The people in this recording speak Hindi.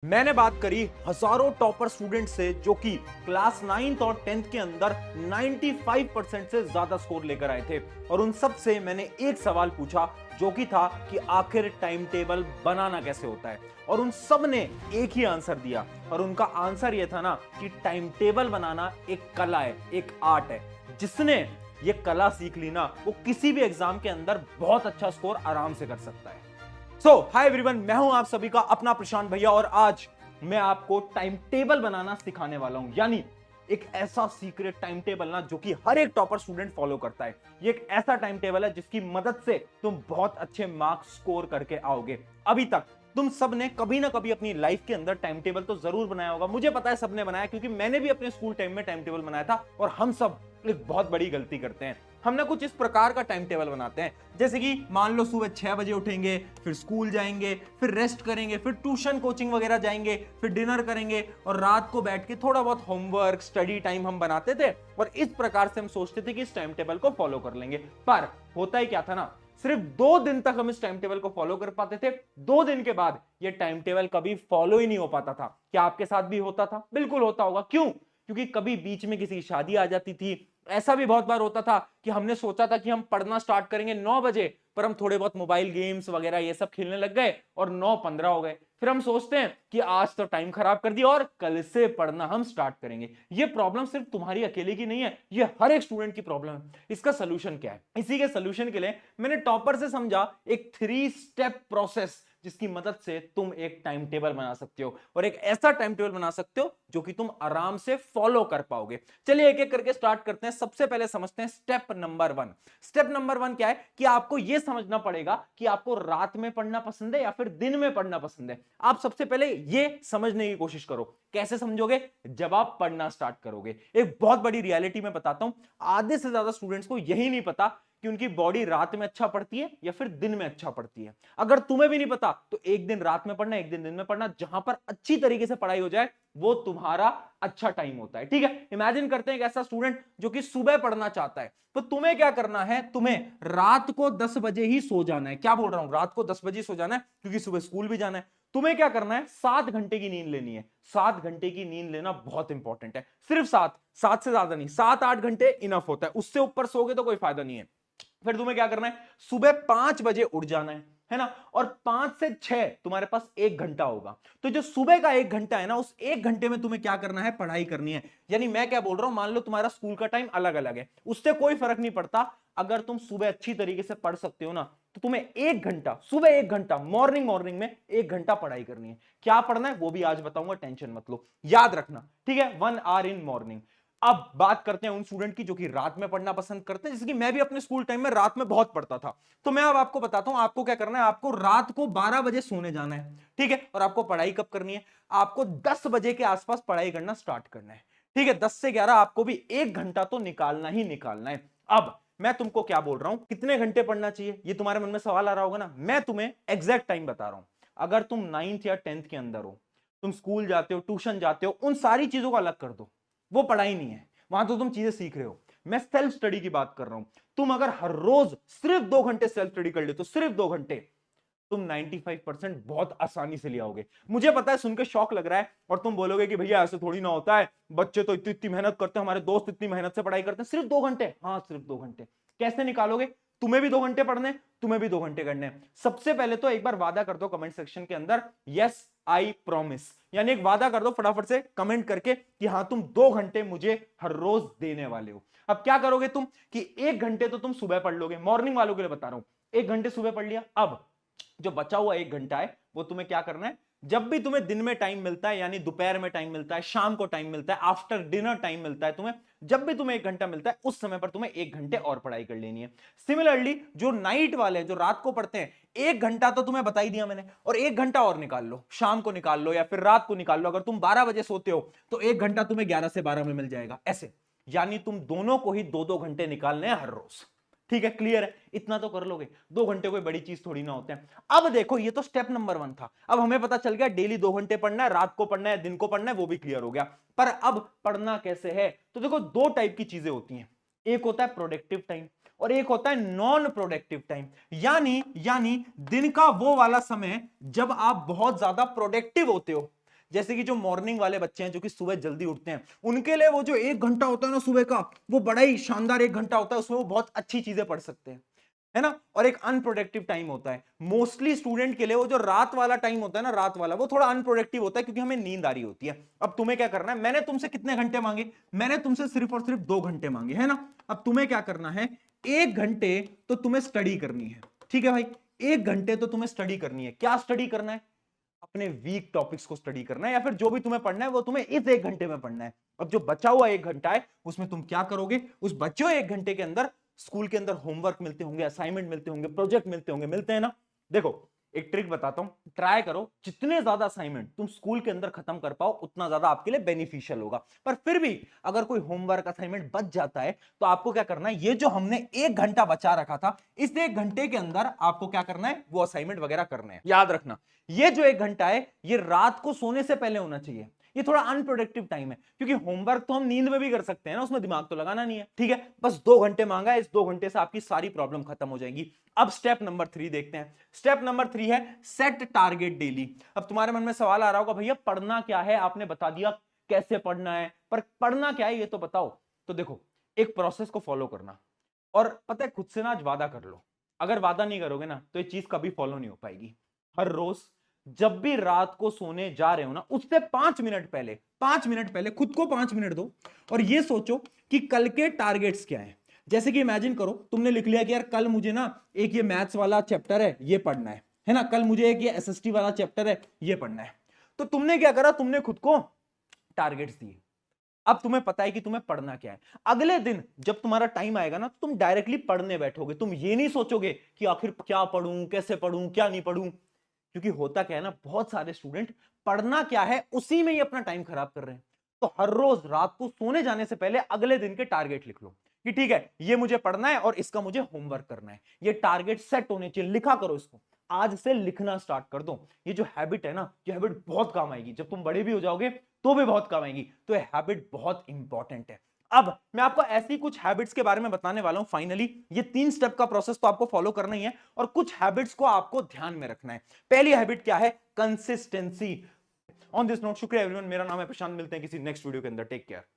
मैंने बात करी हजारों टॉपर स्टूडेंट से जो कि क्लास 9th और 10th के अंदर 95% से ज्यादा स्कोर लेकर आए थे और उन सब से मैंने एक सवाल पूछा जो कि था कि आखिर टाइम टेबल बनाना कैसे होता है और उन सब ने एक ही आंसर दिया और उनका आंसर यह था ना कि टाइम टेबल बनाना एक कला है, एक आर्ट है। जिसने ये कला सीख ली ना वो किसी भी एग्जाम के अंदर बहुत अच्छा स्कोर आराम से कर सकता है। हाय एवरीवन, मैं हूं आप सभी का अपना प्रशांत भैया और आज मैं आपको टाइम टेबल बनाना सिखाने वाला हूं। यानी एक ऐसा सीक्रेट टाइम टेबल ना जो कि हर एक टॉपर स्टूडेंट फॉलो करता है। ये एक ऐसा टाइम टेबल है जिसकी मदद से तुम बहुत अच्छे मार्क्स स्कोर करके आओगे। अभी तक तुम सब ने कभी ना कभी अपनी लाइफ के अंदर टाइम टेबल तो जरूर बनाया होगा। मुझे पता है सबने बनाया क्योंकि मैंने भी अपने स्कूल टाइम में टाइम टेबल बनाया था। और हम सब एक बहुत बड़ी गलती करते हैं, हम ना कुछ इस प्रकार का टाइम टेबल बनाते हैं जैसे कि मान लो सुबह 6 बजे उठेंगे, फिर स्कूल जाएंगे, फिर रेस्ट करेंगे, फिर ट्यूशन कोचिंग वगैरह जाएंगे, फिर डिनर करेंगे और रात को बैठ के थोड़ा बहुत होमवर्क स्टडी टाइम हम बनाते थे और इस प्रकार से हम सोचते थे कि इस टाइम टेबल को फॉलो कर लेंगे। पर होता ही क्या था ना, सिर्फ 2 दिन तक हम इस टाइम टेबल को फॉलो कर पाते थे। 2 दिन के बाद ये टाइम टेबल कभी फॉलो ही नहीं हो पाता था। क्या आपके साथ भी होता था? बिल्कुल होता होगा। क्यों? क्योंकि कभी बीच में किसी की शादी आ जाती थी। ऐसा भी बहुत बार होता था कि हमने सोचा था कि हम पढ़ना स्टार्ट करेंगे 9 बजे, पर हम थोड़े बहुत मोबाइल गेम्स वगैरह ये सब खेलने लग गए और 9:15 हो गए। फिर हम सोचते हैं कि आज तो टाइम खराब कर दिया और कल से पढ़ना हम स्टार्ट करेंगे। ये प्रॉब्लम सिर्फ तुम्हारी अकेले की नहीं है, ये हर एक स्टूडेंट की प्रॉब्लम है। इसका सोल्यूशन क्या है? इसी के सोल्यूशन के लिए मैंने टॉपर से समझा एक 3 स्टेप प्रोसेस जिसकी मदद से तुम एक टाइम टेबल बना सकते हो और एक ऐसा टाइम टेबल बना सकते हो जो कि तुम आराम से फॉलो कर पाओगे। चलिए एक एक करके स्टार्ट करते हैं। सबसे पहले समझते हैं स्टेप नंबर 1। स्टेप नंबर 1 क्या है कि आपको यह समझना पड़ेगा कि आपको रात में पढ़ना पसंद है या फिर दिन में पढ़ना पसंद है। आप सबसे पहले यह समझने की कोशिश करो। कैसे समझोगे? जब आप पढ़ना स्टार्ट करोगे। एक बहुत बड़ी रियलिटी में बताता हूं, आधे से ज्यादा स्टूडेंट्स को यही नहीं पता कि उनकी बॉडी रात में अच्छा पढ़ती है या फिर दिन में अच्छा पढ़ती है। अगर तुम्हें भी नहीं पता तो एक दिन रात में पढ़ना, एक दिन में पढ़ना, जहां पर अच्छी तरीके से पढ़ाई हो जाए वो तुम्हारा अच्छा टाइम होता है। ठीक है, इमेजिन करते हैं एक ऐसा स्टूडेंट जो कि सुबह पढ़ना चाहता है, तो तुम्हें क्या करना है? तुम्हें रात को 10 बजे ही सो जाना है। क्या बोल रहा हूं? रात को 10 बजे सो जाना है क्योंकि सुबह स्कूल भी जाना है। तुम्हें क्या करना है? 7 घंटे की नींद लेनी है। 7 घंटे की नींद लेना बहुत इंपॉर्टेंट है। सिर्फ 7 से ज्यादा नहीं, 7-8 घंटे इनफ होता है। उससे ऊपर सोगे तो कोई फायदा नहीं है। फिर तुम्हें क्या करना है? सुबह 5 बजे उठ जाना है ना? और 5 से 6 तुम्हारे पास 1 घंटा होगा। तो जो सुबह का 1 घंटा है ना, उस 1 घंटे में तुम्हें क्या करना है? पढ़ाई करनी है। यानी मैं क्या बोल रहा हूं, मान लो तुम्हारा स्कूल का टाइम अलग अलग है, उससे कोई फर्क नहीं पड़ता। अगर तुम सुबह अच्छी तरीके से पढ़ सकते हो ना, तो तुम्हें 1 घंटा, सुबह 1 घंटा, मॉर्निंग में 1 घंटा पढ़ाई करनी है। क्या पढ़ना है वो भी आज बताऊंगा, टेंशन मत लो, याद रखना। ठीक है, 1 आवर इन मॉर्निंग। अब बात करते हैं उन स्टूडेंट की जो कि रात में पढ़ना पसंद करते हैं। जैसे कि मैं भी अपने स्कूल टाइम में रात में बहुत पढ़ता था। तो मैं अब आपको बताता हूं आपको क्या करना है। आपको रात को 12 बजे सोने जाना है। ठीक है, और आपको पढ़ाई कब करनी है? आपको 10 बजे के आसपास पढ़ाई करना स्टार्ट करना है। ठीक है, 10 से 11 आपको भी 1 घंटा तो निकालना ही निकालना है। अब मैं तुमको क्या बोल रहा हूं, कितने घंटे पढ़ना चाहिए, ये तुम्हारे मन में सवाल आ रहा होगा ना। मैं तुम्हें एग्जैक्ट टाइम बता रहा हूं। अगर तुम 9th या 10th के अंदर हो, तुम स्कूल जाते हो, ट्यूशन जाते हो, उन सारी चीजों को अलग कर दो, वो पढ़ाई नहीं है। वहां तो तुम चीजें सीख रहे हो। मैं सेल्फ स्टडी की बात कर रहा हूं। तुम अगर हर रोज सिर्फ 2 घंटे सेल्फ स्टडी कर ले तो सिर्फ 2 घंटे तुम 95% बहुत आसानी से ले आओगे। मुझे पता है सुन के शौक लग रहा है और तुम बोलोगे कि भैया ऐसे थोड़ी ना होता है, बच्चे तो इतनी इतनी मेहनत करते हैं, हमारे दोस्त इतनी मेहनत से पढ़ाई करते हैं। सिर्फ 2 घंटे? हाँ, सिर्फ 2 घंटे। कैसे निकालोगे? तुम्हें भी 2 घंटे पढ़ने, तुम्हें भी 2 घंटे करने। सबसे पहले तो एक बार वादा कर दो कमेंट सेक्शन के अंदर, यस आई प्रॉमिस, यानी एक वादा कर दो फटाफट से कमेंट करके कि हाँ तुम 2 घंटे मुझे हर रोज देने वाले हो। अब क्या करोगे तुम कि 1 घंटे तो तुम सुबह पढ़ लोगे। मॉर्निंग वालों के लिए बता रहा हूं, 1 घंटे सुबह पढ़ लिया। अब जो बचा हुआ 1 घंटा है वो तुम्हें क्या करना है? जब भी तुम्हें दिन में टाइम मिलता है, यानी दोपहर में टाइम मिलता है, शाम को टाइम मिलता है, आफ्टर डिनर टाइम मिलता है, तुम्हें जब भी तुम्हें 1 घंटा मिलता है उस समय पर तुम्हें 1 घंटे और पढ़ाई कर लेनी है। सिमिलरली जो नाइट वाले हैं, जो रात को पढ़ते हैं, 1 घंटा तो तुम्हें बता ही दिया मैंने, और 1 घंटा और निकाल लो, शाम को निकाल लो या फिर रात को निकाल लो। अगर तुम 12 बजे सोते हो तो 1 घंटा तुम्हें 11 से 12 में मिल जाएगा। ऐसे यानी तुम दोनों को ही 2-2 घंटे निकालने हैं हर रोज। ठीक है, क्लियर है? इतना तो कर लोगे। 2 घंटे कोई बड़ी चीज थोड़ी ना होते हैं। अब देखो, ये तो स्टेप नंबर 1 था। अब हमें पता चल गया डेली 2 घंटे पढ़ना है, रात को पढ़ना है, दिन को पढ़ना है, वो भी क्लियर हो गया। पर अब पढ़ना कैसे है? तो देखो, 2 टाइप की चीजें होती हैं। एक होता है प्रोडक्टिव टाइम और एक होता है नॉन प्रोडक्टिव टाइम। यानी दिन का वो वाला समय जब आप बहुत ज्यादा प्रोडक्टिव होते हो, जैसे कि जो मॉर्निंग वाले बच्चे हैं जो कि सुबह जल्दी उठते हैं, उनके लिए वो जो 1 घंटा होता है ना सुबह का, वो बड़ा ही शानदार 1 घंटा होता है, उसमें वो बहुत अच्छी चीजें पढ़ सकते हैं, है ना। और एक अनप्रोडक्टिव टाइम होता है मोस्टली स्टूडेंट के लिए, वो जो रात वाला टाइम होता है ना, रात वाला, वो थोड़ा अनप्रोडक्टिव होता है क्योंकि हमें नींद आ रही होती है। अब तुम्हें क्या करना है, मैंने तुमसे कितने घंटे मांगे, मैंने तुमसे सिर्फ और सिर्फ 2 घंटे मांगे, है ना। अब तुम्हें क्या करना है, 1 घंटे तो तुम्हें स्टडी करनी है, ठीक है भाई, 1 घंटे तो तुम्हें स्टडी करनी है। क्या स्टडी करना है, अपने वीक टॉपिक्स को स्टडी करना है, या फिर जो भी तुम्हें पढ़ना है वो तुम्हें इस 1 घंटे में पढ़ना है। अब जो बचा हुआ 1 घंटा है उसमें तुम क्या करोगे, उस बचे हुए 1 घंटे के अंदर स्कूल के अंदर होमवर्क मिलते होंगे, असाइनमेंट मिलते होंगे, प्रोजेक्ट मिलते होंगे, मिलते हैं ना। देखो एक ट्रिक बताता हूं, ट्राई करो, जितने ज्यादा असाइनमेंट तुम स्कूल के अंदर खत्म कर पाओ उतना ज्यादा आपके लिए बेनिफिशियल होगा। पर फिर भी अगर कोई होमवर्क असाइनमेंट बच जाता है तो आपको क्या करना है, ये जो हमने 1 घंटा बचा रखा था, इस 1 घंटे के अंदर आपको क्या करना है, वो असाइनमेंट वगैरह करने हैं। याद रखना, ये जो 1 घंटा है ये रात को सोने से पहले होना चाहिए। ये थोड़ा अनप्रोडक्टिव टाइम है क्योंकि होमवर्क तो हम नींद में भी कर सकते हैं ना, उसमें दिमाग तो लगाना नहीं है, ठीक है। बस 2 घंटे मांगा है, इस 2 घंटे से आपकी सारी प्रॉब्लम खत्म हो जाएगी। अब स्टेप नंबर 3 देखते हैं। स्टेप नंबर 3 है सेट टारगेट डेली। अब तुम्हारे मन में सवाल आ रहा होगा, भैया पढ़ना क्या है, आपने बता दिया कैसे पढ़ना है, पर पढ़ना क्या है ये तो बताओ। तो देखो, एक प्रोसेस को फॉलो करना, और पता है खुद से ना आज वादा कर लो, अगर वादा नहीं करोगे ना तो ये चीज कभी फॉलो नहीं हो पाएगी। हर रोज जब भी रात को सोने जा रहे हो ना, उससे 5 मिनट पहले खुद को 5 मिनट दो और ये सोचो कि कल के टारगेट्स क्या हैं। जैसे कि इमेजिन करो, तुमने लिख लिया कि यार कल मुझे ना एक ये मैथ्स वाला चैप्टर है ये पढ़ना है ना, कल मुझे एक ये एसएसटी वाला चैप्टर है ये पढ़ना है। तो तुमने क्या करा, तुमने खुद को टारगेट्स दिए। अब तुम्हें पता है कि तुम्हें पढ़ना क्या है। अगले दिन जब तुम्हारा टाइम आएगा ना, तो तुम डायरेक्टली पढ़ने बैठोगे, तुम ये नहीं सोचोगे कि आखिर क्या पढ़ूं, कैसे पढ़ूं, क्या नहीं पढ़ूं। क्योंकि होता क्या है ना, बहुत सारे स्टूडेंट पढ़ना क्या है उसी में ही अपना टाइम खराब कर रहे हैं। तो हर रोज रात को सोने जाने से पहले अगले दिन के टारगेट लिख लो कि ठीक है ये मुझे पढ़ना है और इसका मुझे होमवर्क करना है। ये टारगेट सेट होने चाहिए, लिखा करो इसको, आज से लिखना स्टार्ट कर दो। ये जो हैबिट है ना, ये हैबिट बहुत काम आएगी, जब तुम बड़े भी हो जाओगे तो भी बहुत काम आएगी। तो ये हैबिट बहुत इंपॉर्टेंट है। अब मैं आपको ऐसी कुछ हैबिट्स के बारे में बताने वाला हूं। फाइनली ये 3 स्टेप का प्रोसेस तो आपको फॉलो करना ही है और कुछ हैबिट्स को आपको ध्यान में रखना है। पहली हैबिट क्या है, कंसिस्टेंसी। ऑन दिस नोट, शुक्रिया एवरीवन, मेरा नाम है प्रशांत, मिलते हैं किसी नेक्स्ट वीडियो के अंदर, टेक केयर।